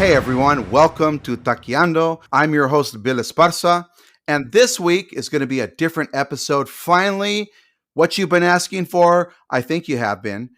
Hey everyone, welcome to Taqueando. I'm your host, Bill Esparza, and this week is going to be a different episode. Finally, what you've been asking for, I think you have been,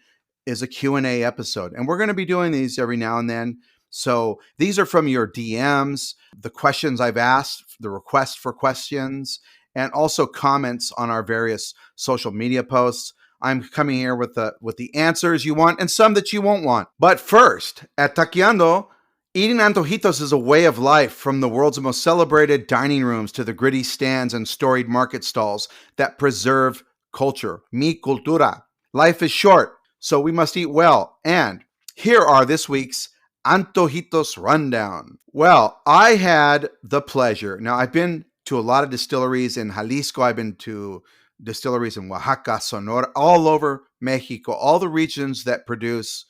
is a Q&A episode. And we're going to be doing these every now and then. So these are from your DMs, the questions I've asked, the requests for questions, and also comments on our various social media posts. I'm coming here with the answers you want and some that you won't want. But first, at Taqueando, eating antojitos is a way of life, from the world's most celebrated dining rooms to the gritty stands and storied market stalls that preserve culture. Mi cultura. Life is short, so we must eat well. And here are this week's Antojitos Rundown. Well, I had the pleasure. Now, I've been to a lot of distilleries in Jalisco. I've been to distilleries in Oaxaca, Sonora, all over Mexico, all the regions that produce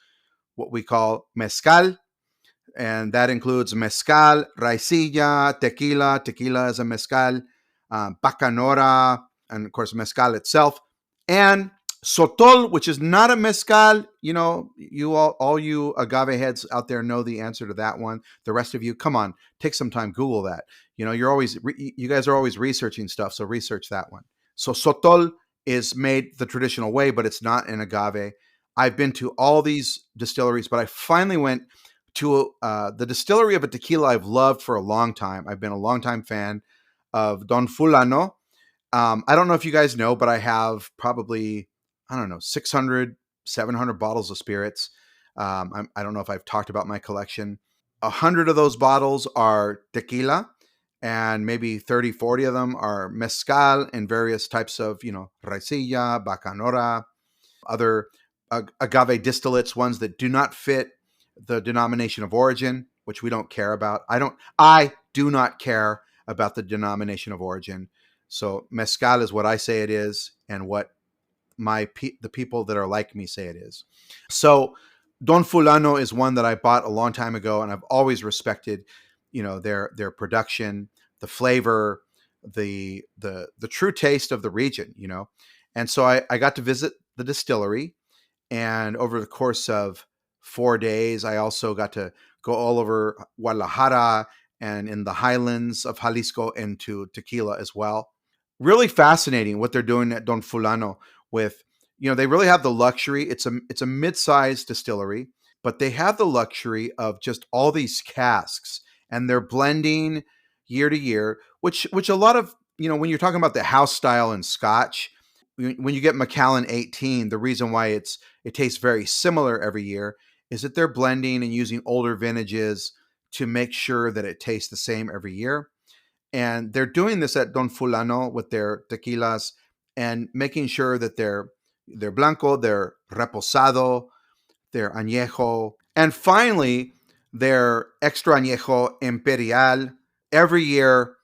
what we call mezcal. And that includes mezcal, raicilla, tequila. Tequila is a mezcal, bacanora, and of course, mezcal itself. And sotol, which is not a mezcal. You know, you all you agave heads out there know the answer to that one. The rest of you, come on, take some time, Google that. You know, you guys are always researching stuff, so research that one. So sotol is made the traditional way, but it's not an agave. I've been to all these distilleries, but I finally went to the distillery of a tequila I've loved for a long time. I've been a longtime fan of Don Fulano. I don't know if you guys know, but I have probably, 600, 700 bottles of spirits. I don't know if I've talked about my collection. 100 of those bottles are tequila, and maybe 30, 40 of them are mezcal and various types of, raicilla, bacanora, other agave distillates, ones that do not fit the denomination of origin, which we don't care about. I do not care about the denomination of origin. So mezcal is what I say it is, and what the people that are like me say it is. So Don Fulano is one that I bought a long time ago, and I've always respected, their production, the flavor, the true taste of the region, And so I got to visit the distillery, and over the course of 4 days, I also got to go all over Guadalajara and in the highlands of Jalisco into tequila as well. Really fascinating what they're doing at Don Fulano with, they really have the luxury. It's a mid-sized distillery, but they have the luxury of just all these casks, and they're blending year to year, which a lot of, when you're talking about the house style and Scotch, when you get Macallan 18, the reason why it tastes very similar every year is that they're blending and using older vintages to make sure that it tastes the same every year. And they're doing this at Don Fulano with their tequilas and making sure that they're blanco, they're reposado, they're añejo, and finally their extra añejo imperial every year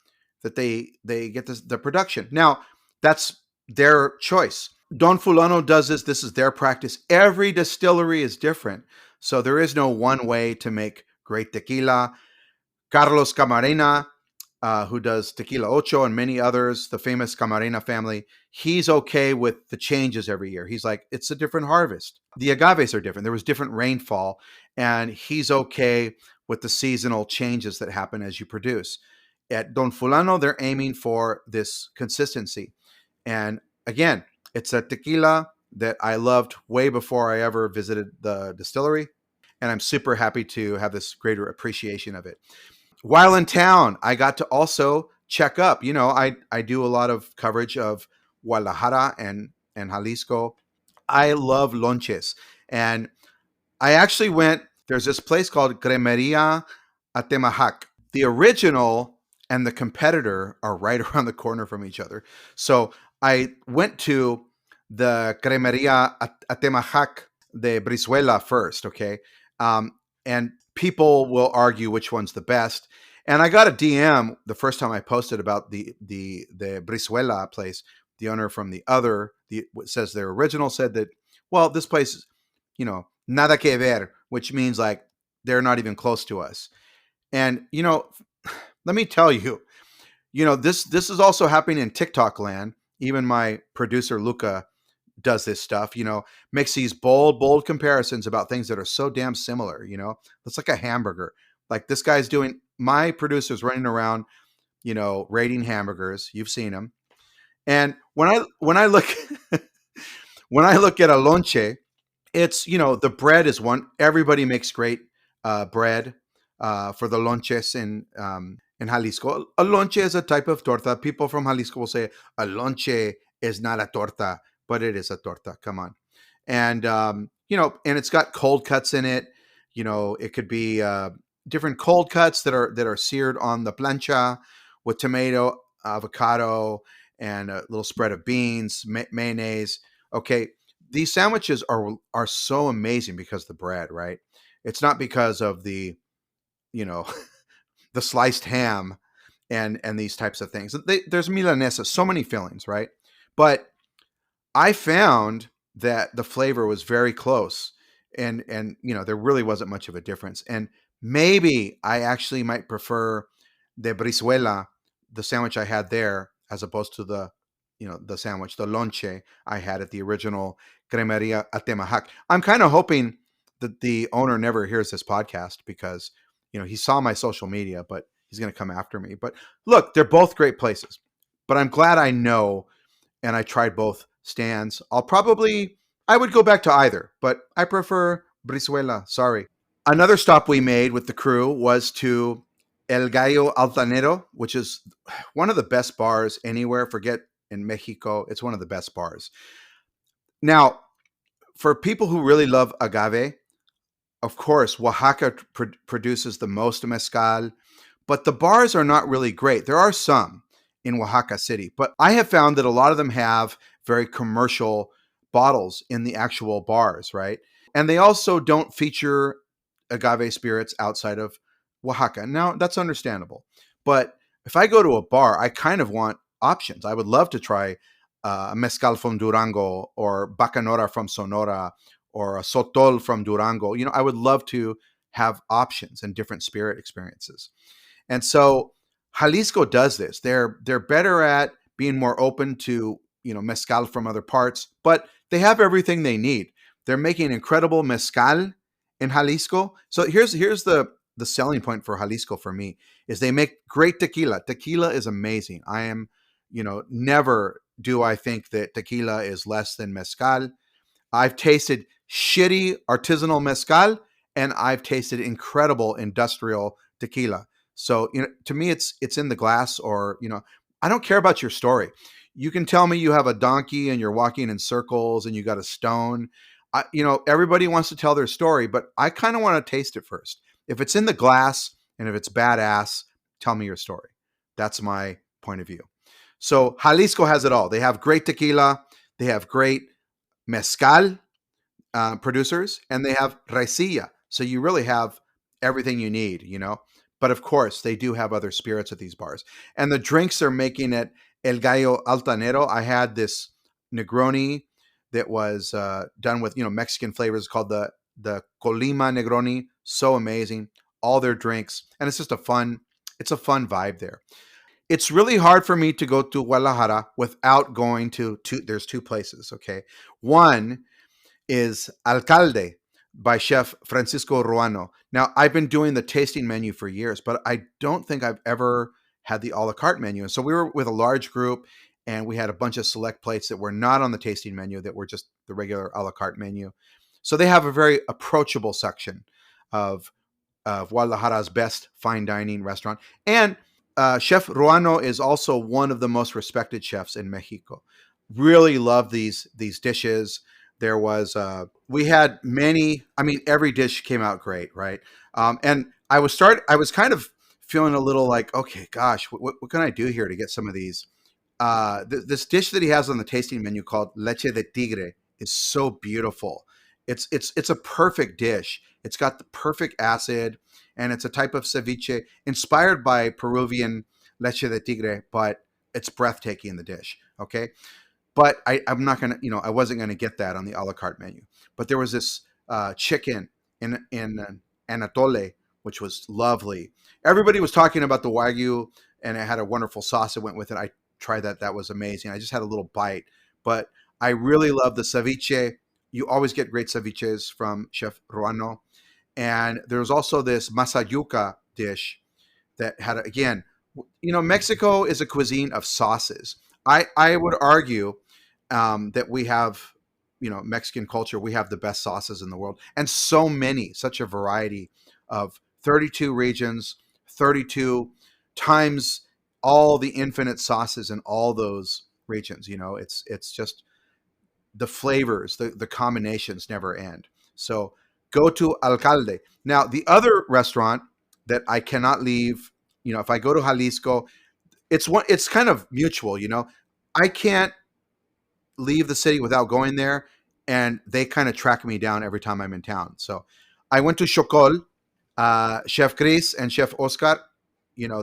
that they get the production. Now, that's their choice. Don Fulano does this. This is their practice. Every distillery is different. So there is no one way to make great tequila. Carlos Camarena, who does Tequila Ocho and many others, the famous Camarena family, he's okay with the changes every year. He's like, it's a different harvest. The agaves are different. There was different rainfall, and he's okay with the seasonal changes that happen as you produce. At Don Fulano, they're aiming for this consistency. And again, it's a tequila that I loved way before I ever visited the distillery, and I'm super happy to have this greater appreciation of it. While in town, I got to also check up. I do a lot of coverage of Guadalajara and Jalisco. I love lonches, and I actually there's this place called Cremeria Atemajac. The original and the competitor are right around the corner from each other. So I went to the Cremeria Atemajac de Brazilia first, okay? And people will argue which one's the best. And I got a DM the first time I posted about the Brazilia place. The owner from says their original said that, well, this place is, nada que ver, which means like they're not even close to us. And, let me tell you, this is also happening in TikTok land. Even my producer, Luca, does this stuff, makes these bold comparisons about things that are so damn similar, It's like a hamburger. Like this guy's doing. My producer's running around, rating hamburgers. You've seen him. And when I look when I look at a lonche, it's the bread is one. Everybody makes great bread for the lonches in Jalisco. A lonche is a type of torta. People from Jalisco will say a lonche is not a torta, but it is a torta. Come on, and and it's got cold cuts in it. It could be different cold cuts that are seared on the plancha with tomato, avocado, and a little spread of beans, mayonnaise. Okay, these sandwiches are so amazing because of the bread, right? It's not because of the you know the sliced ham and these types of things. There's milanesa, so many fillings, right? But I found that the flavor was very close, and there really wasn't much of a difference. And maybe I actually might prefer the brizuela, the sandwich I had there, as opposed to the sandwich, the lonche I had at the original Cremeria Atemajac. I'm kind of hoping that the owner never hears this podcast because he saw my social media, but he's going to come after me. But look, they're both great places. But I'm glad I know and I tried both stands. I would go back to either, but I prefer Brizuela. Sorry. Another stop we made with the crew was to El Gallo Altanero, which is one of the best bars anywhere. Forget in Mexico, it's one of the best bars. Now, for people who really love agave, of course, Oaxaca produces the most mezcal, but the bars are not really great. There are some in Oaxaca City, but I have found that a lot of them have very commercial bottles in the actual bars, right? And they also don't feature agave spirits outside of Oaxaca. Now, that's understandable. But if I go to a bar, I kind of want options. I would love to try a mezcal from Durango or bacanora from Sonora or a sotol from Durango. I would love to have options and different spirit experiences. And so Jalisco does this. They're better at being more open to mezcal from other parts, but they have everything they need. They're making incredible mezcal in Jalisco. So here's the selling point for Jalisco for me is they make great tequila. Tequila is amazing. I am, never do I think that tequila is less than mezcal. I've tasted shitty artisanal mezcal and I've tasted incredible industrial tequila. So, to me, it's in the glass or, I don't care about your story. You can tell me you have a donkey and you're walking in circles and you got a stone. Everybody wants to tell their story, but I kind of want to taste it first. If it's in the glass and if it's badass, tell me your story. That's my point of view. So Jalisco has it all. They have great tequila. They have great mezcal producers, and they have raicilla. So you really have everything you need, But of course, they do have other spirits at these bars. And the drinks they're making at El Gallo Altanero, I had this Negroni that was done with, Mexican flavors called the Colima Negroni. So amazing. All their drinks. And it's just a fun vibe there. It's really hard for me to go to Guadalajara without going to there's two places, okay? One is Alcalde by Chef Francisco Ruano. Now, I've been doing the tasting menu for years, but I don't think I've ever had the a la carte menu. And so we were with a large group and we had a bunch of select plates that were not on the tasting menu, that were just the regular a la carte menu. So they have a very approachable section of Guadalajara's best fine dining restaurant. And Chef Ruano is also one of the most respected chefs in Mexico. Really love these dishes. There was we had many. I mean, every dish came out great, right? And I was kind of feeling a little like, okay, gosh, what can I do here to get some of these? This dish that he has on the tasting menu called leche de tigre is so beautiful. It's a perfect dish. It's got the perfect acid, and it's a type of ceviche inspired by Peruvian leche de tigre, but it's breathtaking in the dish. Okay. But I'm not gonna, I wasn't gonna get that on the a la carte menu. But there was this chicken in Anatole, which was lovely. Everybody was talking about the Wagyu, and it had a wonderful sauce that went with it. I tried that; that was amazing. I just had a little bite, but I really love the ceviche. You always get great ceviches from Chef Ruano, And there was also this masayuca dish that had, again, Mexico is a cuisine of sauces. I would argue that we have, Mexican culture, we have the best sauces in the world, and so many, such a variety of 32 regions, 32 times all the infinite sauces in all those regions. It's just the flavors, the combinations never end. So go to Alcalde. Now, the other restaurant that I cannot leave, if I go to Jalisco, it's kind of mutual. I can't leave the city without going there, and they kind of track me down every time I'm in town. So I went to Chocol, Chef Chris and Chef Oscar.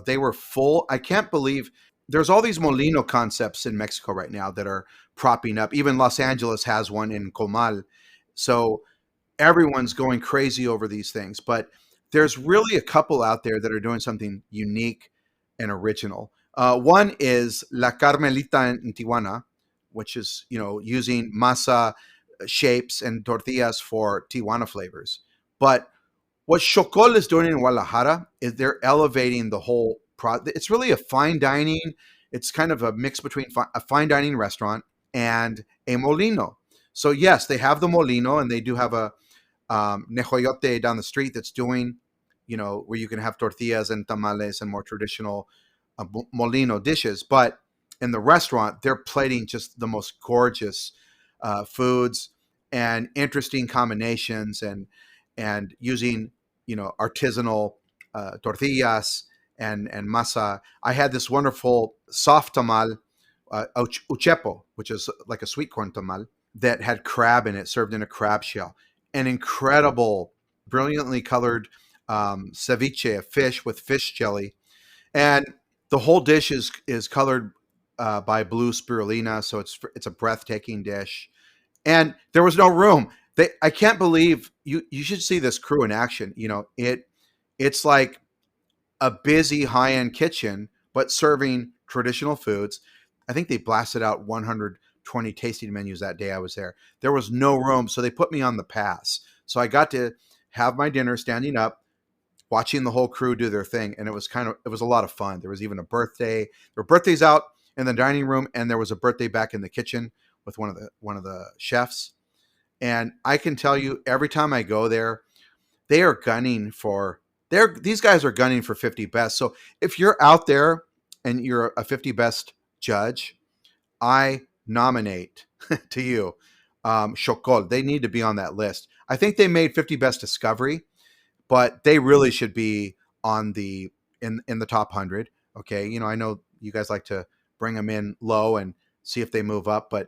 They were full. I can't believe there's all these Molino concepts in Mexico right now that are propping up. Even Los Angeles has one in Comal. So everyone's going crazy over these things, but there's really a couple out there that are doing something unique and original. One is La Carmelita in Tijuana, which is, using masa shapes and tortillas for Tijuana flavors. But what Chocol is doing in Guadalajara is they're elevating the whole it's really a fine dining. It's kind of a mix between a fine dining restaurant and a molino. So yes, they have the molino, and they do have a nejoyote down the street that's doing, where you can have tortillas and tamales and more traditional molino dishes. But in the restaurant, they're plating just the most gorgeous foods and interesting combinations, and using, artisanal tortillas and masa. I had this wonderful soft tamal, uchepo, which is like a sweet corn tamal that had crab in it, served in a crab shell. An incredible, brilliantly colored ceviche, a fish with fish jelly, and the whole dish is colored by blue spirulina, so it's a breathtaking dish. And there was no room. I can't believe you should see this crew in action. It's like a busy high-end kitchen, but serving traditional foods. I think they blasted out 120 tasting menus that day I was there. There was no room, so they put me on the pass. So I got to have my dinner standing up, watching the whole crew do their thing, and it was a lot of fun. There was even a birthday. There were birthdays out in the dining room, and there was a birthday back in the kitchen with one of the chefs. And I can tell you, every time I go there, they are gunning for these guys are gunning for 50 best. So if you're out there and you're a 50 best judge, I nominate to you Chocol. They need to be on that list. I think they made 50 best discovery, but they really should be on in the top 100. Okay, I know you guys like to bring them in low and see if they move up, but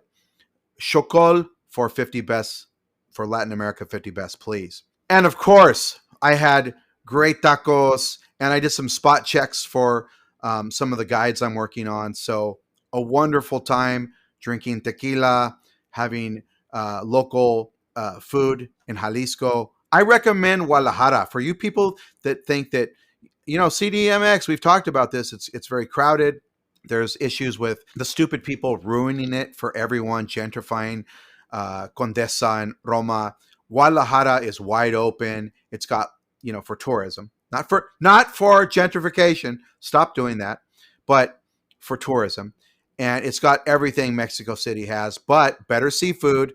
Chocol for 50 best, for Latin America 50 best, please. And of course, I had great tacos, and I did some spot checks for some of the guides I'm working on. So a wonderful time drinking tequila, having local food in Jalisco. I recommend Guadalajara for you people that think that, CDMX, we've talked about this. It's very crowded. There's issues with the stupid people ruining it for everyone, gentrifying Condesa and Roma. Guadalajara is wide open. It's got, for tourism, not for gentrification. Stop doing that, but for tourism. And it's got everything Mexico City has, but better seafood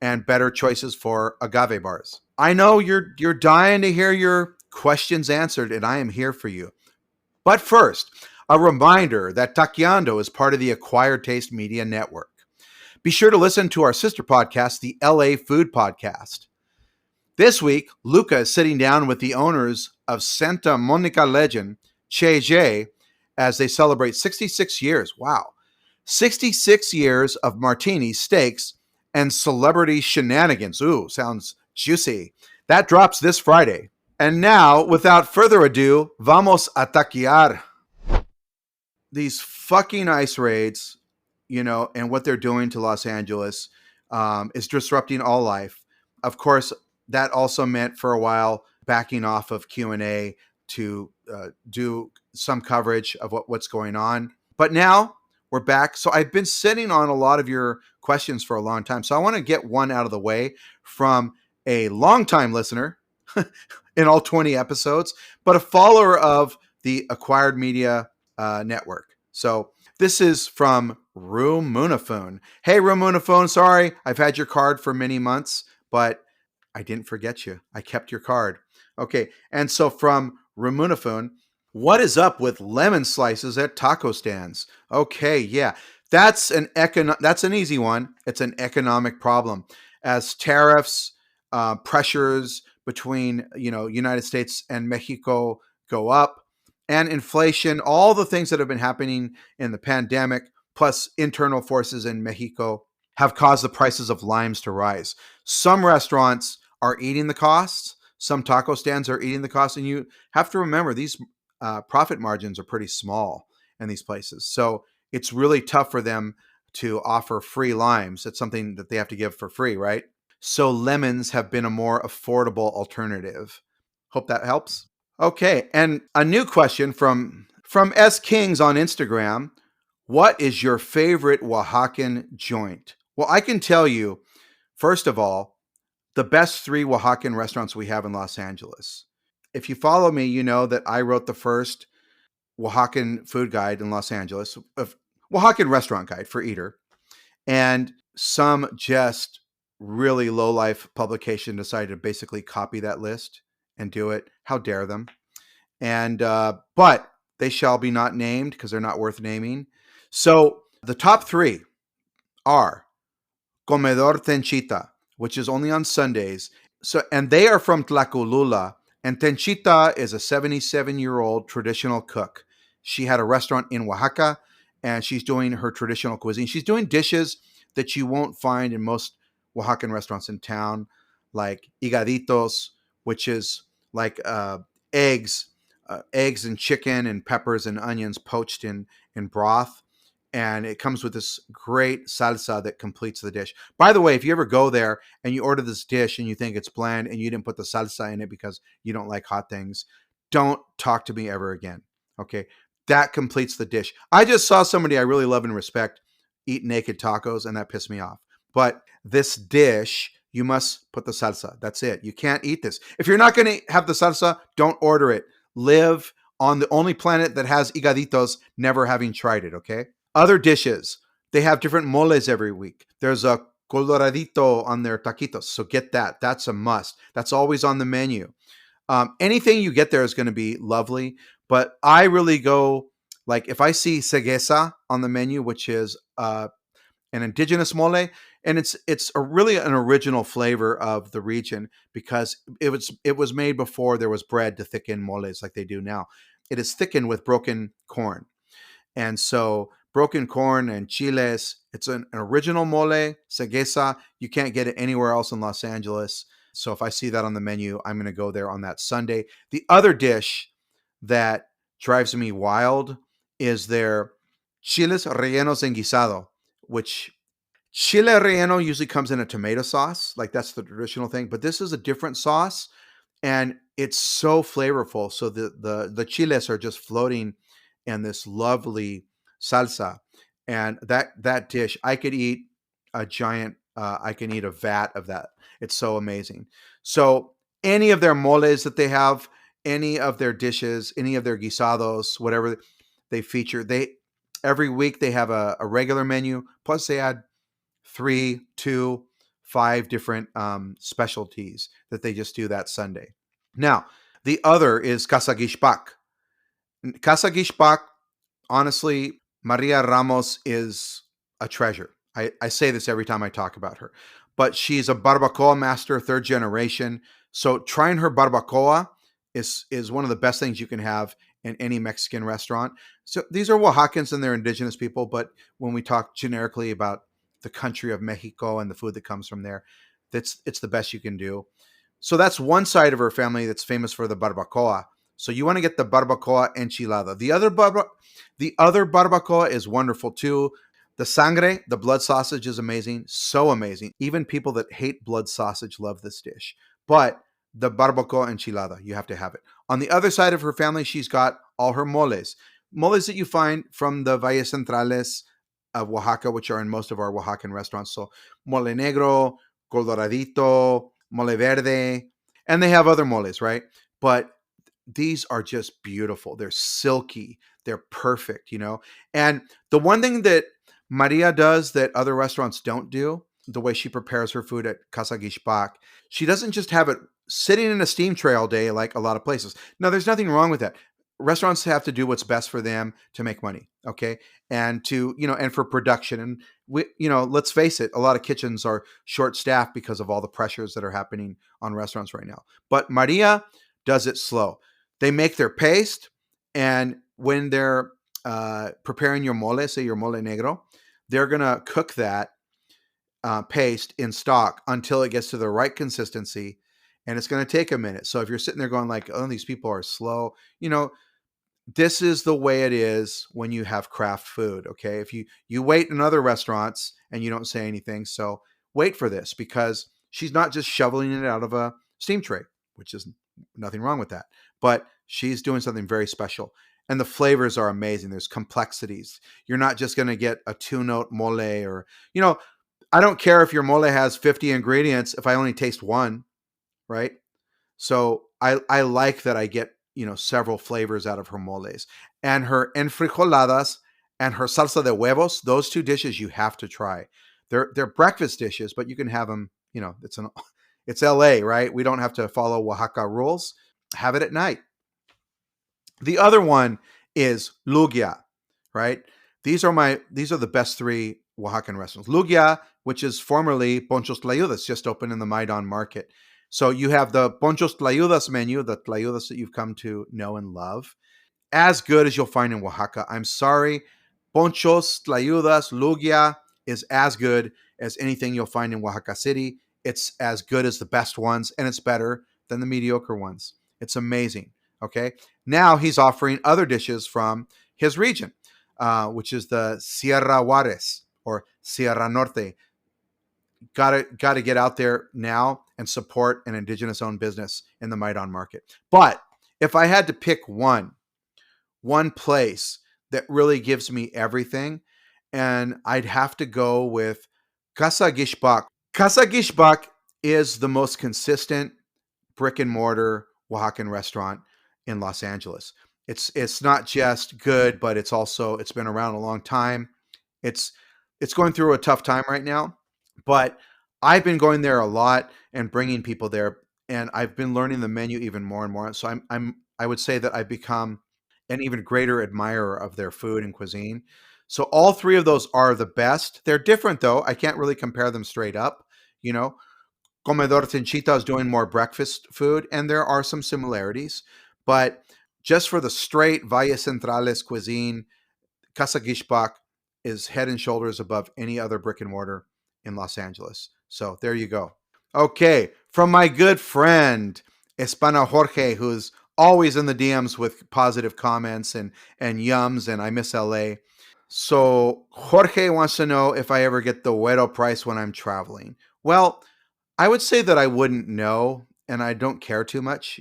and better choices for agave bars. I know you're dying to hear your questions answered, and I am here for you. But first, a reminder that Taqueando is part of the Acquired Taste Media Network. Be sure to listen to our sister podcast, the LA Food Podcast. This week, Luca is sitting down with the owners of Santa Monica Legend, Che Jay, as they celebrate 66 years. Wow. 66 years of martini, steaks, and celebrity shenanigans. Ooh, sounds juicy. That drops this Friday. And now, without further ado, vamos a taquear. These fucking ice raids, and what they're doing to Los Angeles is disrupting all life. Of course, that also meant for a while backing off of Q&A to do some coverage of what's going on. But now we're back. So I've been sitting on a lot of your questions for a long time. So I want to get one out of the way from a longtime listener, in all 20 episodes, but a follower of the Acquired Media Network. So this is from Rumunafone. Hey, Rumunafone, sorry, I've had your card for many months, but I didn't forget you. I kept your card. Okay, and so from Rumunafone, what is up with lemon slices at taco stands? Okay, yeah, that's an easy one. It's an economic problem as tariffs, pressures between United States and Mexico go up, and inflation, all the things that have been happening in the pandemic, plus internal forces in Mexico, have caused the prices of limes to rise. Some restaurants are eating the costs. Some taco stands are eating the costs, and you have to remember these profit margins are pretty small in these places. So it's really tough for them to offer free limes. It's something that they have to give for free, right? So lemons have been a more affordable alternative. Hope that helps. Okay, and a new question from S Kings on Instagram. What is your favorite Oaxacan joint? Well, I can tell you, first of all, the best 3 Oaxacan restaurants we have in Los Angeles. If you follow me, you know that I wrote the first Oaxacan food guide in Los Angeles, Oaxacan restaurant guide for Eater. And some just really low life publication decided to basically copy that list and do it. How dare them? And but they shall be not named because they're not worth naming. So the top 3 are Comedor Tenchita, which is only on Sundays. So, and they are from Tlacolula. And Tenchita is a 77-year-old traditional cook. She had a restaurant in Oaxaca, and she's doing her traditional cuisine. She's doing dishes that you won't find in most Oaxacan restaurants in town, like higaditos, which is like eggs and chicken and peppers and onions poached in broth, and it comes with this great salsa that completes the dish. By the way, if you ever go there and you order this dish and you think it's bland and you didn't put the salsa in it because you don't like hot things, don't talk to me ever again. Okay? That completes the dish. I just saw somebody I really love and respect eat naked tacos, and that pissed me off. But this dish, you must put the salsa. That's it. You can't eat this. If you're not going to have the salsa, don't order it. Live on the only planet that has higaditos, never having tried it, okay? Other dishes, they have different moles every week. There's a coloradito on their taquitos, so get that. That's a must. That's always on the menu. Anything you get there is going to be lovely, but I really go, like, if I see ceguesa on the menu, which is an indigenous mole, and it's really an original flavor of the region because it was made before there was bread to thicken moles like they do now. It is thickened with broken corn, and so broken corn and chiles. It's an original mole, ceguesa. You can't get it anywhere else in Los Angeles. So if I see that on the menu, I'm going to go there on that Sunday. The other dish that drives me wild is their chiles rellenos en guisado, which chile relleno usually comes in a tomato sauce. Like that's the traditional thing, but this is a different sauce and it's so flavorful. So the chiles are just floating in this lovely salsa. And that dish, I could eat a giant, I can eat a vat of that. It's so amazing. So any of their moles that they have, any of their dishes, any of their guisados, whatever they feature, they every week they have a regular menu. Plus they add 3, 2, 5 different specialties that they just do that Sunday. Now, the other is Casa Gishpak. Casa Gishpak, honestly, Maria Ramos is a treasure. I say this every time I talk about her, but she's a barbacoa master, 3rd generation. So trying her barbacoa is one of the best things you can have in any Mexican restaurant. So these are Oaxacans and they're indigenous people, but when we talk generically about the country of Mexico and the food that comes from there, it's the best you can do. So that's one side of her family that's famous for the barbacoa. So you want to get the barbacoa enchilada. The other barbacoa is wonderful too. The sangre, the blood sausage, is amazing. So amazing. Even people that hate blood sausage love this dish. But the barbacoa enchilada, you have to have it. On the other side of her family, she's got all her moles. Moles that you find from the Valles Centrales of Oaxaca, which are in most of our Oaxacan restaurants. So mole negro, coloradito, mole verde. And they have other moles, right? But these are just beautiful. They're silky. They're perfect, you know? And the one thing that Maria does that other restaurants don't do, the way she prepares her food at Casa Gishbak, she doesn't just have it sitting in a steam tray all day like a lot of places. Now, there's nothing wrong with that. Restaurants have to do what's best for them to make money, okay? And to, and for production. And let's face it, a lot of kitchens are short staffed because of all the pressures that are happening on restaurants right now. But Maria does it slow. They make their paste, and when they're preparing your mole, say your mole negro, they're gonna cook that paste in stock until it gets to the right consistency, and it's gonna take a minute. So if you're sitting there going like, "Oh, these people are slow," this is the way it is when you have craft food. Okay, if you wait in other restaurants and you don't say anything, so wait for this because she's not just shoveling it out of a steam tray, which is nothing wrong with that, but she's doing something very special. And the flavors are amazing. There's complexities. You're not just going to get a two-note mole, or I don't care if your mole has 50 ingredients if I only taste one, right? So I like that I get, several flavors out of her moles. And her enfrijoladas and her salsa de huevos, those two dishes you have to try. They're breakfast dishes, but you can have them, it's LA, right? We don't have to follow Oaxaca rules. Have it at night. The other one is Lugia, right? These are the best three Oaxacan restaurants. Lugia, which is formerly Ponchos Tlayudas, just opened in the Maidan market. So you have the Ponchos Tlayudas menu, the Tlayudas that you've come to know and love, as good as you'll find in Oaxaca. I'm sorry, Ponchos Tlayudas Lugia is as good as anything you'll find in Oaxaca City. It's as good as the best ones, and it's better than the mediocre ones. It's amazing. Okay. Now he's offering other dishes from his region, which is the Sierra Juarez or Sierra Norte. Gotta get out there now and support an indigenous owned business in the Maidan market. But if I had to pick one place that really gives me everything, and I'd have to go with Casa Gishbak. Casa Gishbak is the most consistent brick and mortar Oaxacan restaurant in Los Angeles. It's not just good, but it's been around a long time. It's it's going through a tough time right now, but I've been going there a lot and bringing people there, and I've been learning the menu even more and more. So I would say that I've become an even greater admirer of their food and cuisine. So all three of those are the best. They're different though. I can't really compare them straight up. You know, Comedor Tinchita is doing more breakfast food, and there are some similarities. But just for the straight Valle Centrales cuisine, Casa Gishbak is head and shoulders above any other brick and mortar in Los Angeles. So there you go. Okay, from my good friend Espana Jorge, who's always in the DMs with positive comments and yums, and I miss LA. So Jorge wants to know if I ever get the Güero price when I'm traveling. Well, I would say that I wouldn't know, and I don't care too much.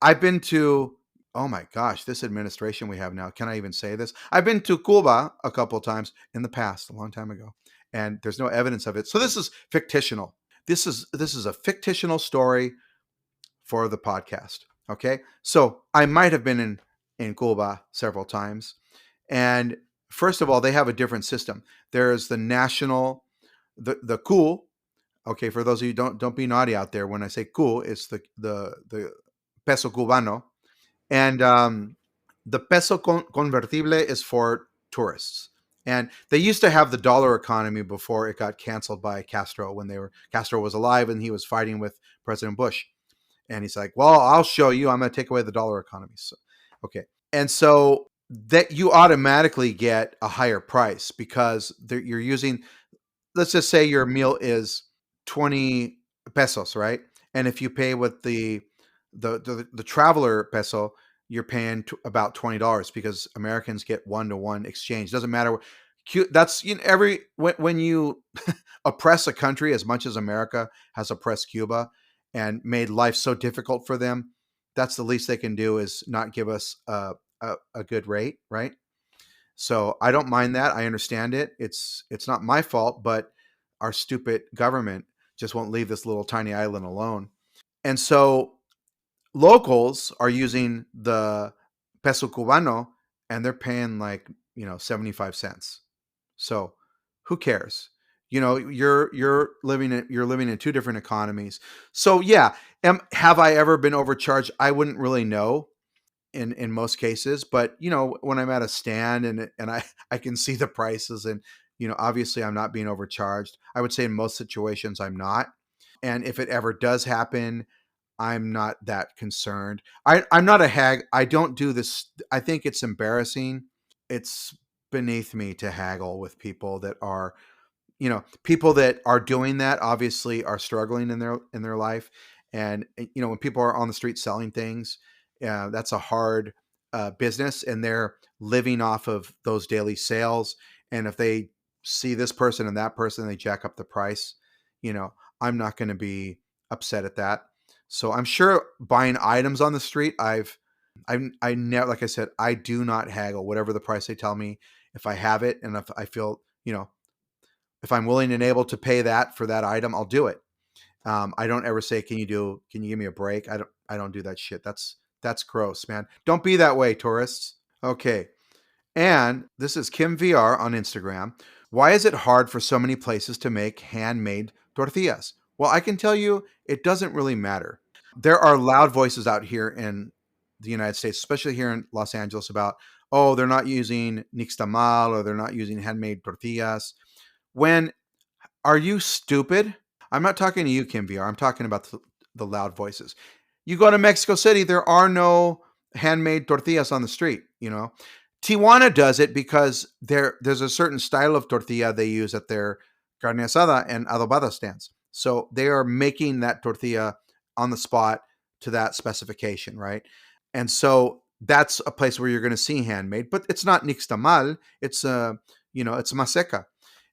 I've been to, oh my gosh, this administration we have now. Can I even say this? I've been to Cuba a couple of times in the past, a long time ago, and there's no evidence of it. So this is fictional. This is a fictional story for the podcast. Okay, so I might have been in Cuba several times, and first of all, they have a different system. There's the national, the cool. Okay, for those of you don't be naughty out there. When I say cool, it's the peso cubano, and the peso convertible is for tourists. And they used to have the dollar economy before it got canceled by Castro when Castro was alive and he was fighting with President Bush. And he's like, "Well, I'll show you. I'm going to take away the dollar economy." So, okay, and so that you automatically get a higher price because you're using. Let's just say your meal is 20 pesos, right? And if you pay with the traveler peso, you're paying about $20 because Americans get 1-to-1 exchange. Doesn't matter. That's every when you oppress a country as much as America has oppressed Cuba and made life so difficult for them. That's the least they can do is not give us a good rate, right? So I don't mind that. I understand it. It's not my fault, but our stupid government just won't leave this little tiny island alone. And so locals are using the peso cubano and they're paying like, 75 cents. So who cares? You're living in two different economies. So yeah, have I ever been overcharged? I wouldn't really know in most cases, but when I'm at a stand and I can see the prices and obviously I'm not being overcharged. I would say in most situations I'm not. And if it ever does happen, I'm not that concerned. I'm not a hag. I don't do this. I think it's embarrassing. It's beneath me to haggle with people that are, people that are doing that obviously are struggling in their life. And when people are on the street selling things, that's a hard business, and they're living off of those daily sales. And if they see this person and that person, they jack up the price. you know I'm not going to be upset at that. So I'm sure buying items on the street, I never, like I said, I do not haggle. Whatever the price they tell me, if I have it and if I feel, if I'm willing and able to pay that for that item, I'll do it. I don't ever say, can you give me a break? I don't do that shit. That's gross, man. Don't be that way, tourists. Okay. And this is Kim VR on Instagram. Why is it hard for so many places to make handmade tortillas? Well, I can tell you it doesn't really matter. There are loud voices out here in the United States, especially here in Los Angeles, about, oh, they're not using nixtamal or they're not using handmade tortillas. When Are you stupid? I'm not talking to you, Kim VR. I'm talking about the loud voices. You go to Mexico City, there are no handmade tortillas on the street. Tijuana does it because there's a certain style of tortilla they use at their carne asada and adobada stands. So they are making that tortilla on the spot to that specification, right? And so that's a place where you're going to see handmade, but it's not nixtamal. It's maseca.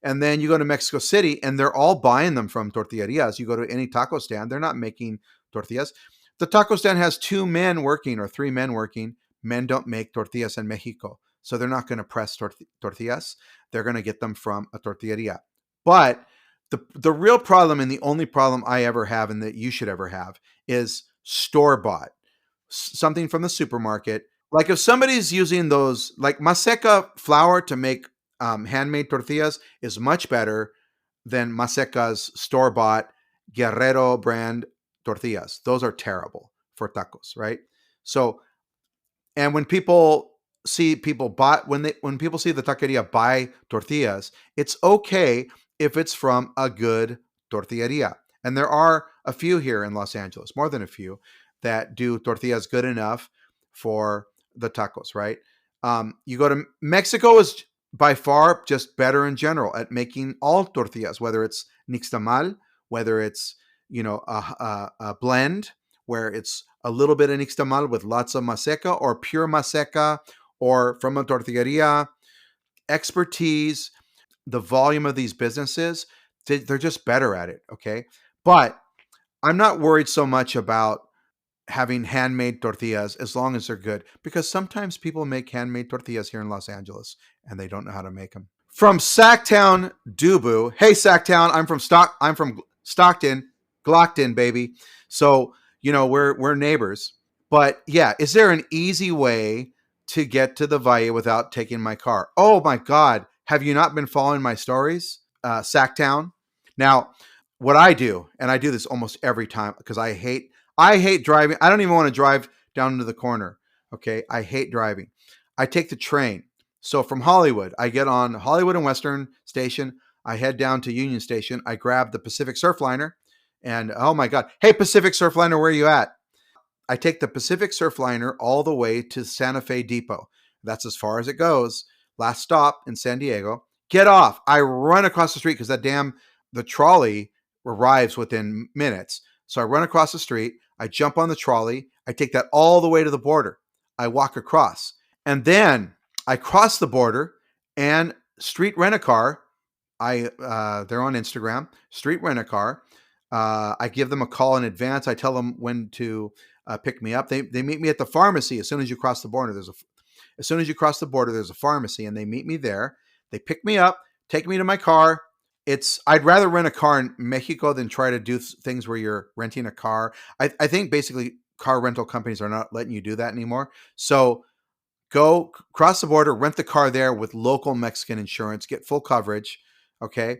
And then you go to Mexico City and they're all buying them from tortillerias. You go to any taco stand, they're not making tortillas. The taco stand has two men working or three men working. Men don't make tortillas in Mexico. So they're not going to press tortillas. They're going to get them from a tortilleria. But the real problem, and the only problem I ever have and that you should ever have, is store bought. Something from the supermarket. Like if somebody's using those, like Maseca flour to make handmade tortillas is much better than Maseca's store bought Guerrero brand tortillas. Those are terrible for tacos, right? So, and when people see people buy when people see the taqueria buy tortillas, it's okay if it's from a good tortilleria. And there are a few here in Los Angeles, more than a few, that do tortillas good enough for the tacos, right? You go to Mexico is by far just better in general at making all tortillas, whether it's nixtamal, whether it's a blend where it's a little bit of nixtamal with lots of maseca or pure maseca or from a tortilleria. Expertise, the volume of these businesses, they're just better at it, okay? But I'm not worried so much about having handmade tortillas as long as they're good, because sometimes people make handmade tortillas here in Los Angeles and they don't know how to make them. From Sacktown, Dubu. Hey, Sacktown, I'm from Stockton, Glockton, baby. So we're neighbors. But yeah, is there an easy way to get to the Valle without taking my car? Oh my God, have you not been following my stories, Sacktown? Now, what I do, and I do this almost every time because I hate driving. I don't even want to drive down to the corner. Okay, I hate driving. I take the train. So from Hollywood, I get on Hollywood and Western Station. I head down to Union Station. I grab the Pacific Surfliner, and oh my God, hey Pacific Surfliner, where are you at? I take the Pacific Surfliner all the way to Santa Fe Depot. That's as far as it goes. Last stop in San Diego. Get off. I run across the street because the trolley arrives within minutes. So I run across the street. I jump on the trolley. I take that all the way to the border. I walk across. And then I cross the border and Street Rent-A-Car. They're on Instagram. Street Rent-A-Car. I give them a call in advance. I tell them when to pick me up. They meet me at the pharmacy as soon as you cross the border. As soon as you cross the border, there's a pharmacy, and they meet me there. They pick me up, take me to my car. I'd rather rent a car in Mexico than try to do things where you're renting a car. I think basically car rental companies are not letting you do that anymore. So go cross the border, rent the car there with local Mexican insurance, get full coverage, okay,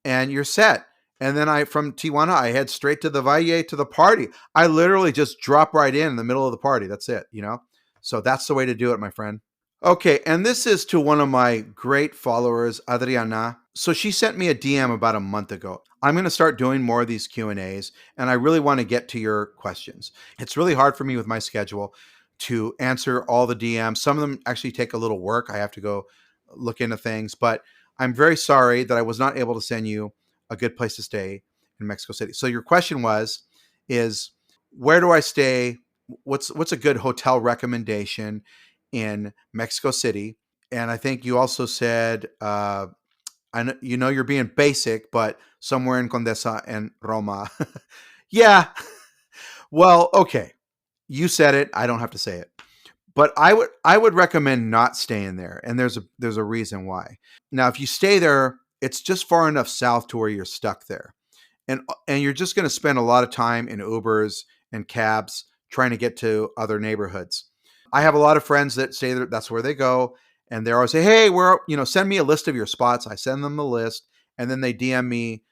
and you're set. And then from Tijuana, I head straight to the Valle to the party. I literally just drop right in the middle of the party. That's it, you know. So that's the way to do it, my friend. Okay, and this is to one of my great followers, Adriana. So she sent me a DM about a month ago. I'm going to start doing more of these Q&As, and I really want to get to your questions. It's really hard for me with my schedule to answer all the DMs. Some of them actually take a little work. I have to go look into things, but I'm very sorry that I was not able to send you a good place to stay in Mexico City. So your question is where do I stay? What's a good hotel recommendation in Mexico City? And I think you also said, I know, you're being basic, but somewhere in Condesa and Roma. Yeah. Well, okay. You said it. I don't have to say it. But I would recommend not staying there, and there's a reason why. Now, if you stay there, it's just far enough south to where you're stuck there, and you're just going to spend a lot of time in Ubers and cabs trying to get to other neighborhoods. I have a lot of friends that say that that's where they go, and they always say, "Hey, send me a list of your spots." I send them the list, and then they DM me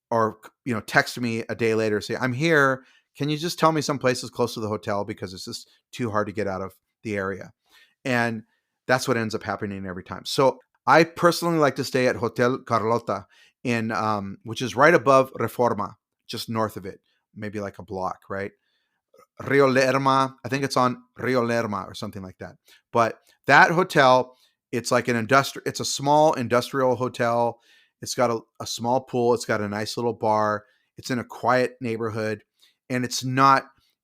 or text me a day later, say, "I'm here. Can you just tell me some places close to the hotel because it's just too hard to get out of the area?" And that's what ends up happening every time. So I personally like to stay at Hotel Carlota in which is right above Reforma, just north of it, maybe like a block, right? Rio Lerma. I think it's on Rio Lerma or something like that. But that hotel, it's like it's a small industrial hotel. It's got a small pool. It's got a nice little bar. It's in a quiet neighborhood. And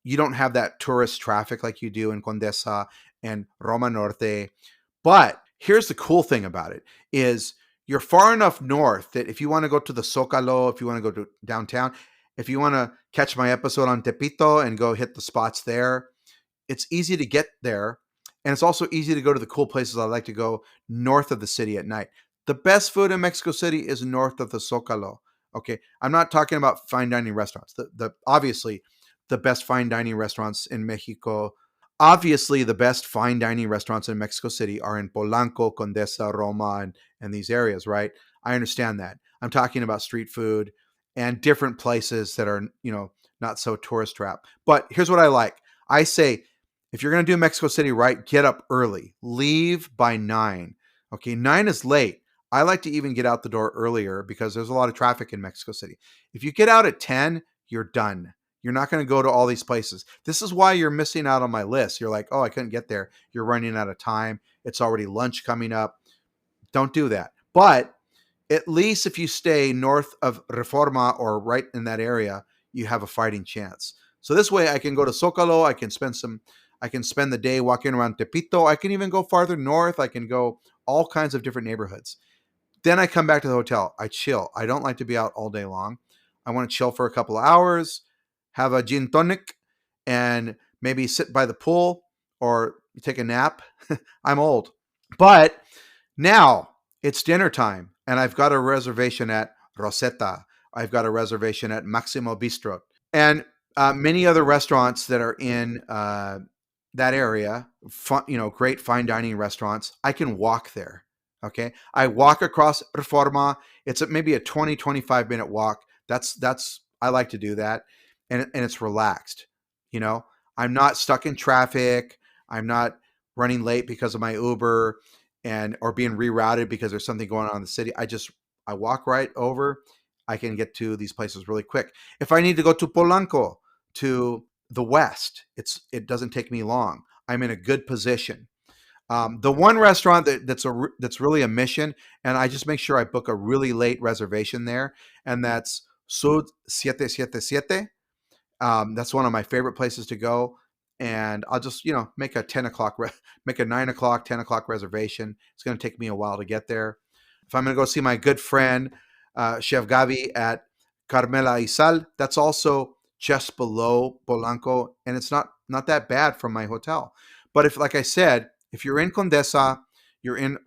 you don't have that tourist traffic like you do in Condesa and Roma Norte. But here's the cool thing about it is you're far enough north that if you want to go to the Zocalo, if you want to go to downtown, if you want to catch my episode on Tepito and go hit the spots there, it's easy to get there. And it's also easy to go to the cool places I like to go north of the city at night. The best food in Mexico City is north of the Zocalo. Okay. I'm not talking about fine dining restaurants. Obviously the best fine dining restaurants in Mexico. Obviously, the best fine dining restaurants in Mexico City are in Polanco, Condesa, Roma, and these areas, right? I understand that. I'm talking about street food and different places that are, not so tourist trap. But here's what I like. I say, if you're going to do Mexico City right, get up early. Leave by 9. Okay, 9 is late. I like to even get out the door earlier because there's a lot of traffic in Mexico City. If you get out at 10, you're done. You're not going to go to all these places. This is why you're missing out on my list. You're like, oh, I couldn't get there. You're running out of time. It's already lunch coming up. Don't do that. But at least if you stay north of Reforma or right in that area, you have a fighting chance. So this way I can go to Zocalo. I can spend the day walking around Tepito. I can even go farther north. I can go all kinds of different neighborhoods. Then I come back to the hotel. I chill. I don't like to be out all day long. I want to chill for a couple of hours, have a gin tonic, and maybe sit by the pool or take a nap. I'm old. But now it's dinner time, and I've got a reservation at Rosetta. I've got a reservation at Maximo Bistro. And many other restaurants that are in that area, great fine dining restaurants. I can walk there. Okay. I walk across Reforma. It's maybe a 20-25 minute walk. I like to do that. And it's relaxed. I'm not stuck in traffic. I'm not running late because of my Uber or being rerouted because there's something going on in the city. I walk right over. I can get to these places really quick. If I need to go to Polanco, to the west, it doesn't take me long. I'm in a good position. The one restaurant that's really a mission, and I just make sure I book a really late reservation there, and that's Sud 777. That's one of my favorite places to go. And I'll just, make a 10 o'clock, make a 9 o'clock, 10 o'clock reservation. It's going to take me a while to get there. If I'm going to go see my good friend, Chef Gavi at Carmela y Sal, that's also just below Polanco. And it's not that bad from my hotel. But like I said, if you're in Condesa, you're in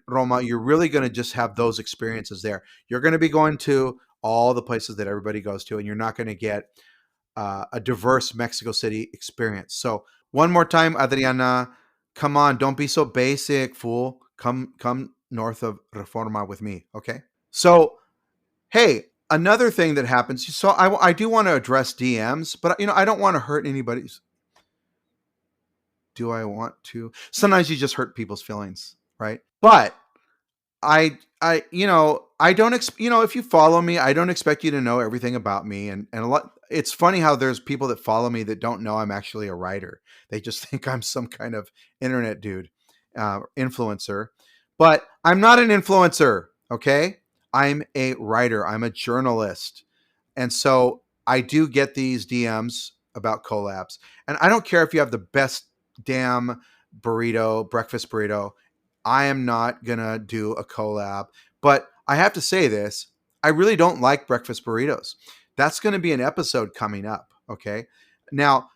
Roma, you're really going to just have those experiences there. You're going to be going to all the places that everybody goes to, and you're not going to get a diverse Mexico City experience. So one more time, Adriana, come on, don't be so basic, fool. Come north of Reforma with me, okay? So hey, another thing that happens. So I do want to address DMs, but I don't want to hurt anybody's. Do I want to? Sometimes you just hurt people's feelings, right? But I don't if you follow me, I don't expect you to know everything about me. And a lot, it's funny how there's people that follow me that don't know I'm actually a writer. They just think I'm some kind of internet dude, influencer. But I'm not an influencer, okay? I'm a writer. I'm a journalist. And so I do get these DMs about collabs. And I don't care if you have the best damn breakfast burrito. I am not going to do a collab. But I have to say this, I really don't like breakfast burritos. That's going to be an episode coming up. Okay. Now,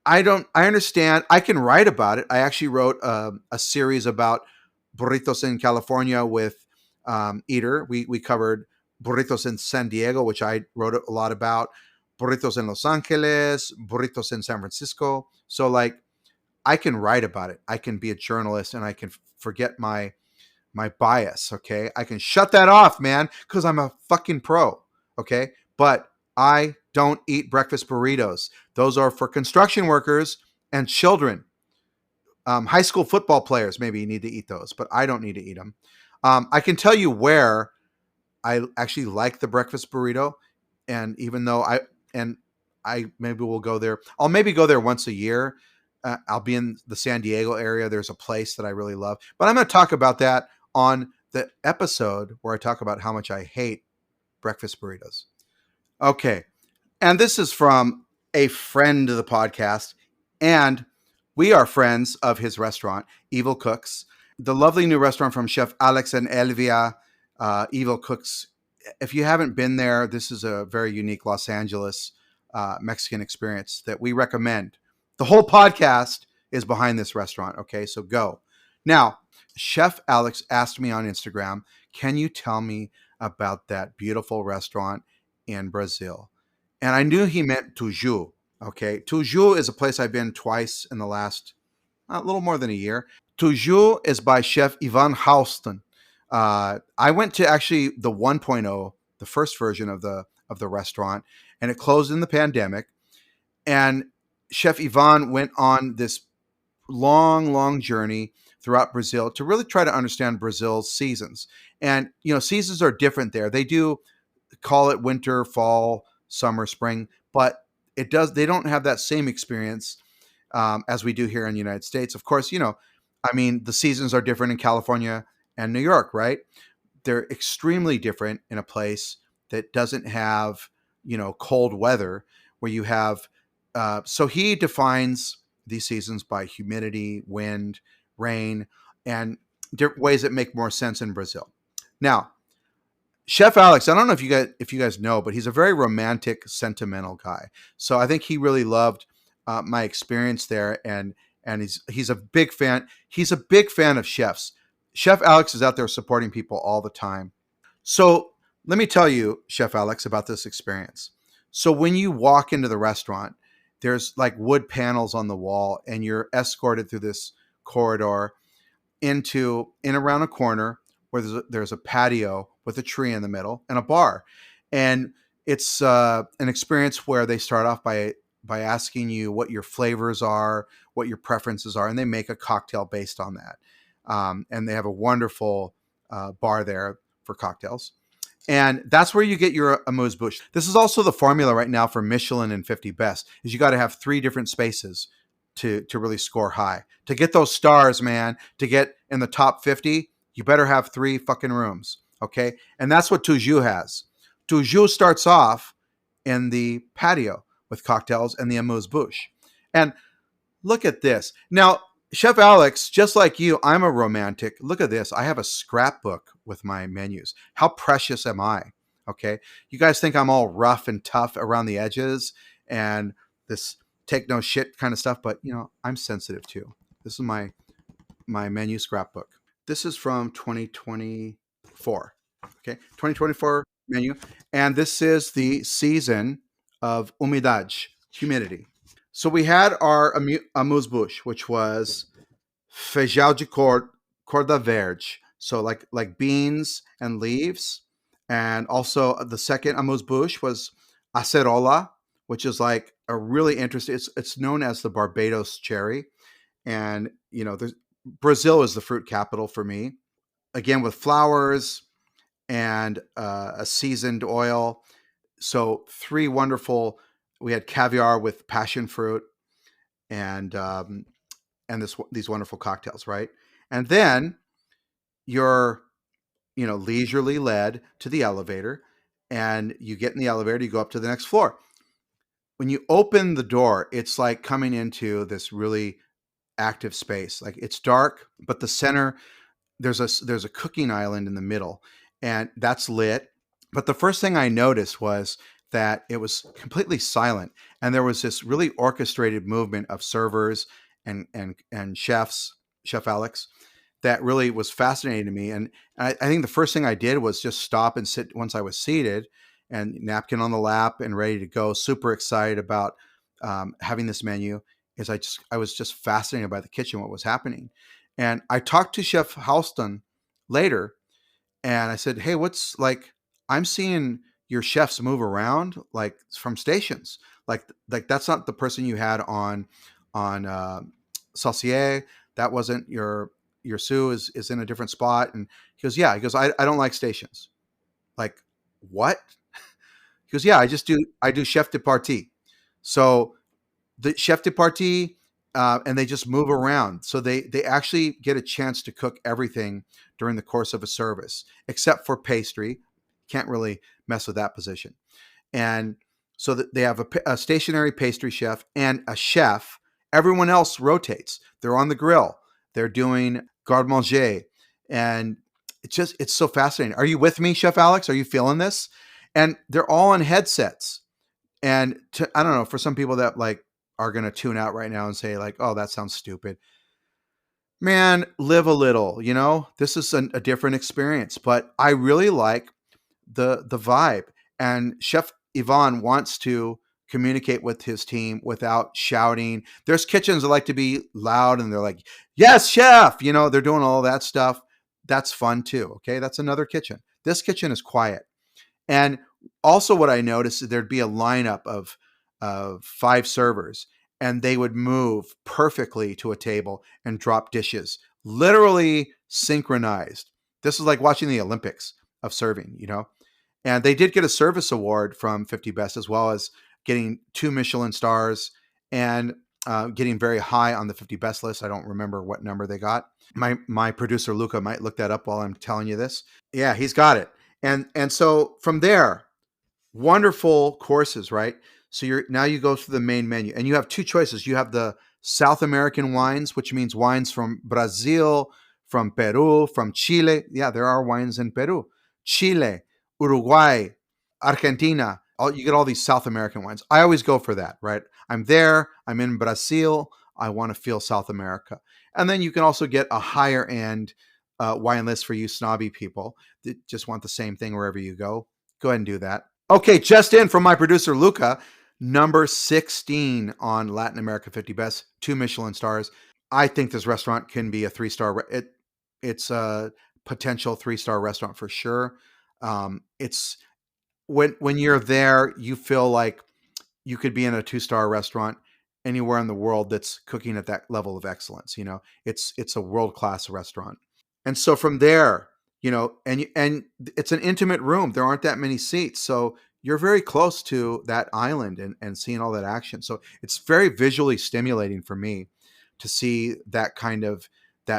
I understand. I can write about it. I actually wrote a series about burritos in California with Eater. We covered burritos in San Diego, which I wrote a lot about, burritos in Los Angeles, burritos in San Francisco. So, like, I can write about it. I can be a journalist and I can forget my bias, okay? I can shut that off, man, because I'm a fucking pro, okay? But I don't eat breakfast burritos. Those are for construction workers and children. High school football players maybe need to eat those, but I don't need to eat them. I can tell you where I actually like the breakfast burrito, and even though I maybe will go there. I'll maybe go there once a year. I'll be in the San Diego area. There's a place that I really love, but I'm going to talk about that on the episode where I talk about how much I hate breakfast burritos. Okay. And this is from a friend of the podcast, and we are friends of his restaurant, Evil Cooks, the lovely new restaurant from Chef Alex and Elvia, Evil Cooks. If you haven't been there, this is a very unique Los Angeles Mexican experience that we recommend. The whole podcast is behind this restaurant. Okay, so go. Now, Chef Alex asked me on Instagram, can you tell me about that beautiful restaurant in Brazil? And I knew he meant Tuju. Okay, Tuju is a place I've been twice in the last a little more than a year. Tuju is by Chef Ivan Houston. I went to actually the 1.0, the first version of the restaurant, and it closed in the pandemic. And Chef Ivan went on this long journey throughout Brazil to really try to understand Brazil's seasons. And seasons are different there. They do call it winter, fall, summer, spring, but they don't have that same experience as we do here in the United States. Of course, I mean, the seasons are different in California and New York, right? They're extremely different in a place that doesn't have, cold weather, where you have. So he defines these seasons by humidity, wind, rain, and ways that make more sense in Brazil. Now, Chef Alex, I don't know if you guys know, but he's a very romantic, sentimental guy. So I think he really loved my experience there, and he's a big fan. He's a big fan of chefs. Chef Alex is out there supporting people all the time. So let me tell you, Chef Alex, about this experience. So when you walk into the restaurant, there's like wood panels on the wall, and you're escorted through this corridor in around a corner where there's a patio with a tree in the middle and a bar. And it's an experience where they start off by asking you what your flavors are, what your preferences are, and they make a cocktail based on that. And they have a wonderful bar there for cocktails. And that's where you get your amuse-bouche. This is also the formula right now for Michelin and 50 Best, is you got to have 3 different spaces to really score high. To get those stars, man, to get in the top 50, you better have 3 fucking rooms, okay? And that's what Tuju has. Tuju starts off in the patio with cocktails and the amuse-bouche. And look at this. Now, Chef Alex, just like you, I'm a romantic. Look at this. I have a scrapbook with my menus. How precious am I? Okay. You guys think I'm all rough and tough around the edges and this take no shit kind of stuff, but I'm sensitive too. This is my my menu scrapbook. This is from 2024. Okay, 2024 menu, and this is the season of humidade, humidity. So we had our amuse-bouche, which was feijão de corda verde, so like beans and leaves, and also the second amuse-bouche was acerola, which is like a really interesting. It's known as the Barbados cherry, and there's Brazil is the fruit capital for me. Again, with flowers and a seasoned oil. So three wonderful. We had caviar with passion fruit and these wonderful cocktails, right? And then you're leisurely led to the elevator, and you get in the elevator. You go up to the next floor. When you open the door, it's like coming into this really active space. Like it's dark, but the center there's a cooking island in the middle, and that's lit. But the first thing I noticed was that it was completely silent, and there was this really orchestrated movement of servers and chefs, Chef Alex, that really was fascinating to me. And I think the first thing I did was just stop and sit once I was seated, and napkin on the lap and ready to go. Super excited about having this menu. Is I was just fascinated by the kitchen, what was happening. And I talked to Chef Halston later, and I said, "Hey, what's like? I'm seeing your chefs move around like from stations. Like that's not the person you had on Saucier. That wasn't your Sue is in a different spot." And he goes, "Yeah." He goes, "I don't like stations." Like what? He goes, "Yeah, I do chef de partie." So the chef de partie, and they just move around. So they actually get a chance to cook everything during the course of a service, except for pastry. Can't really mess with that position. And so that they have a stationary pastry chef and a chef. Everyone else rotates. They're on the grill. They're doing garde manger, and it's so fascinating. Are you with me, Chef Alex? Are you feeling this? And they're all on headsets. And I don't know, for some people that like are going to tune out right now and say like, "Oh, that sounds stupid." Man, live a little, This is a different experience, but I really like the vibe. And Chef Yvonne wants to communicate with his team without shouting. There's kitchens that like to be loud and they're like, "Yes, chef." They're doing all that stuff. That's fun too. Okay. That's another kitchen. This kitchen is quiet. And also, what I noticed is there'd be a lineup of five servers, and they would move perfectly to a table and drop dishes, literally synchronized. This is like watching the Olympics of serving. And they did get a service award from 50 Best, as well as getting 2 Michelin stars and getting very high on the 50 Best list. I don't remember what number they got. My producer Luca might look that up while I'm telling you this. Yeah, he's got it. And so from there, wonderful courses, right? So you go to the main menu, and you have two choices. You have the South American wines, which means wines from Brazil, from Peru, from Chile. Yeah, there are wines in Peru, Chile, Uruguay, Argentina. You get all these South American wines. I always go for that, right? I'm there. I'm in Brazil. I want to feel South America. And then you can also get a higher end wine list for you snobby people that just want the same thing wherever you go. Go ahead and do that. Okay, just in from my producer Luca, number 16 on Latin America 50 Best, 2 Michelin stars. I think this restaurant can be a 3-star. It's a potential 3-star restaurant for sure. It's when you're there, you feel like you could be in a 2-star restaurant anywhere in the world that's cooking at that level of excellence. It's a world-class restaurant. And so from there, and it's an intimate room. There aren't that many seats. So you're very close to that island and seeing all that action. So it's very visually stimulating for me to see that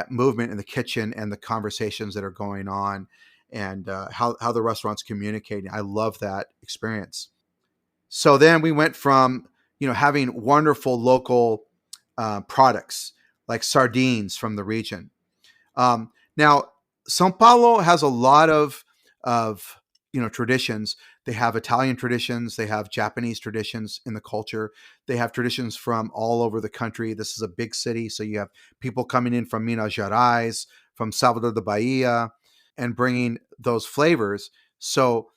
movement in the kitchen and the conversations that are going on, and how the restaurant's communicating. I love that experience. So then we went from, having wonderful local products like sardines from the region. Now, Sao Paulo has a lot of traditions. They have Italian traditions, they have Japanese traditions in the culture, they have traditions from all over the country. This is a big city, so you have people coming in from Minas Gerais, from Salvador de Bahia, and bringing those flavors. So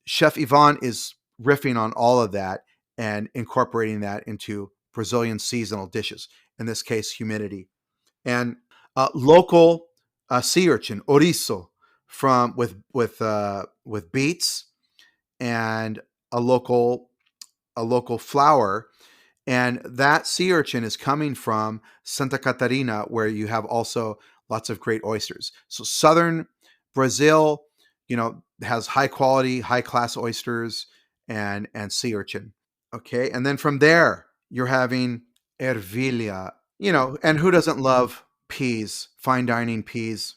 Chef Yvonne is riffing on all of that and incorporating that into Brazilian seasonal dishes, in this case, humidity. And local sea urchin, orizo, from with beets and a local a local flour, and that sea urchin is coming from Santa Catarina, where you have also lots of great oysters. So southern Brazil, has high quality, high class oysters and sea urchin. Okay, and then from there you're having ervilha. And who doesn't love peas? Fine dining peas.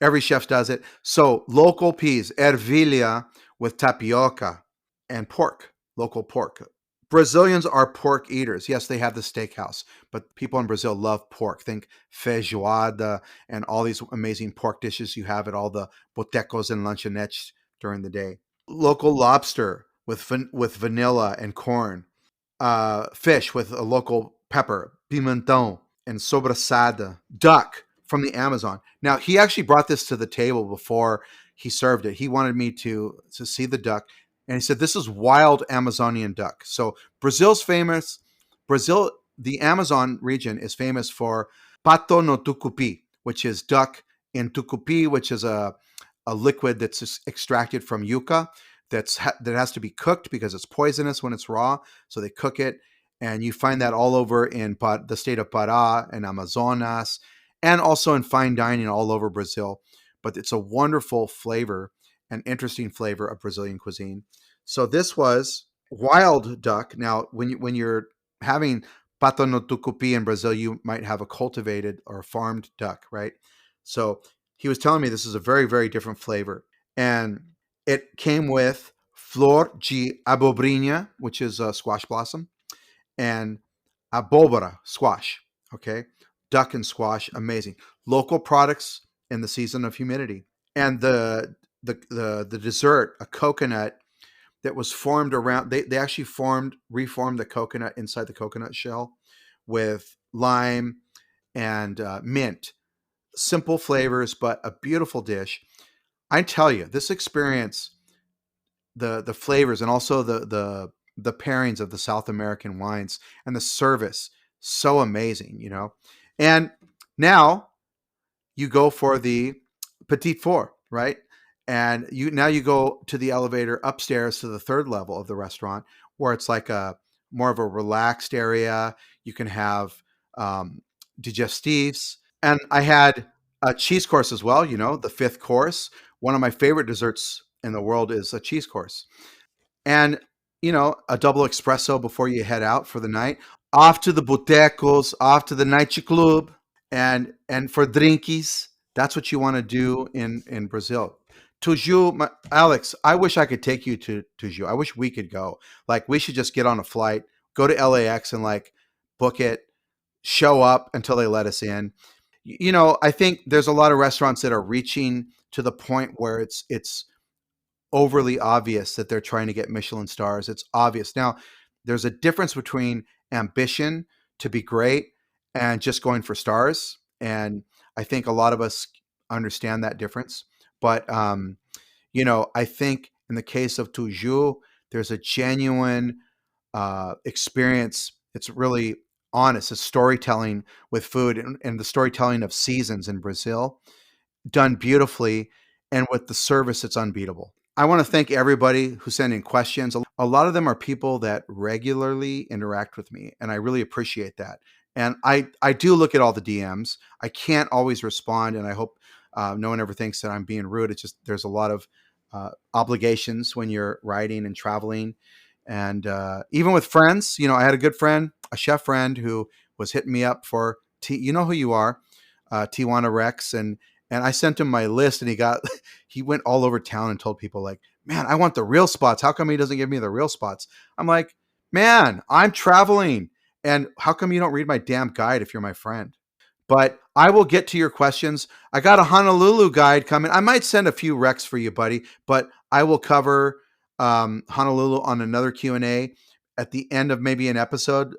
Every chef does it. So local peas, ervilha with tapioca and pork, local pork. Brazilians are pork eaters. Yes, they have the steakhouse, but people in Brazil love pork. Think feijoada and all these amazing pork dishes you have at all the botecos and lanchonettes during the day. Local lobster with vanilla and corn. Fish with a local pepper, pimentão, and sobrassada. Duck from the Amazon. Now, he actually brought this to the table before he served it. He wanted me to see the duck, and he said, this is wild Amazonian duck. So Brazil's famous, Brazil, the Amazon region is famous for pato no tucupi, which is duck in tucupi, which is a liquid that's extracted from yucca that has to be cooked because it's poisonous when it's raw. So they cook it, and you find that all over in the state of Pará and Amazonas, and also in fine dining all over Brazil. But it's a wonderful flavor, an interesting flavor of Brazilian cuisine. So this was wild duck. Now, when you're having pato no tucupi in Brazil, you might have a cultivated or a farmed duck, right? So he was telling me this is a very, very different flavor. And it came with flor de abobrinha, which is a squash blossom, and abóbora, squash. Okay, duck and squash, amazing. Local products in the season of humidity, and the dessert, a coconut that was formed around. They actually reformed the coconut inside the coconut shell with lime and mint. Simple flavors, but a beautiful dish. I tell you, this experience, the flavors and also the pairings of the South American wines and the service, so amazing. And now you go for the petit four, right? And you go to the elevator upstairs to the third level of the restaurant, where it's like a more of a relaxed area. You can have digestives, and I had a cheese course as well. The fifth course. One of my favorite desserts in the world is a cheese course, and a double espresso before you head out for the night. Off to the botecos, off to the nightclub, and for drinkies. That's what you want to do in Brazil. Tuju, Alex, I wish I could take you to Tuju. I wish we could go. Like, we should just get on a flight, go to LAX, and like book it, show up until they let us in. I think there's a lot of restaurants that are reaching to the point where it's overly obvious that they're trying to get Michelin stars. It's obvious. Now, there's a difference between ambition to be great and just going for stars. And I think a lot of us understand that difference. But, I think in the case of Tuju, there's a genuine experience. It's really honest. It's storytelling with food and the storytelling of seasons in Brazil, done beautifully, and with the service, it's unbeatable. I want to thank everybody who sent in questions. A lot of them are people that regularly interact with me, and I really appreciate that. And I do look at all the DMs. I can't always respond, and I hope no one ever thinks that I'm being rude. It's just there's a lot of obligations when you're writing and traveling. And even with friends, I had a good friend, a chef friend, who was hitting me up for you know who you are, Tijuana Rex, and I sent him my list, and he went all over town and told people like, man, I want the real spots. How come he doesn't give me the real spots? I'm like, man, I'm traveling. And how come you don't read my damn guide if you're my friend? But I will get to your questions. I got a Honolulu guide coming. I might send a few recs for you, buddy, but I will cover Honolulu on another Q&A at the end of maybe an episode.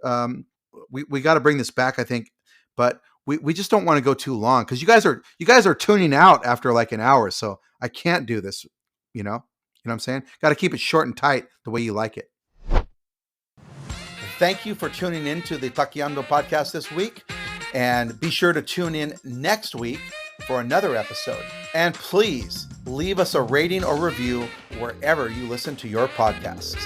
We got to bring this back, I think, but we just don't want to go too long because you guys are tuning out after like an hour, so I can't do this. You know what I'm saying? Got to keep it short and tight the way you like it. Thank you for tuning in to the Taqueando podcast this week, and be sure to tune in next week for another episode. And please leave us a rating or review wherever you listen to your podcasts.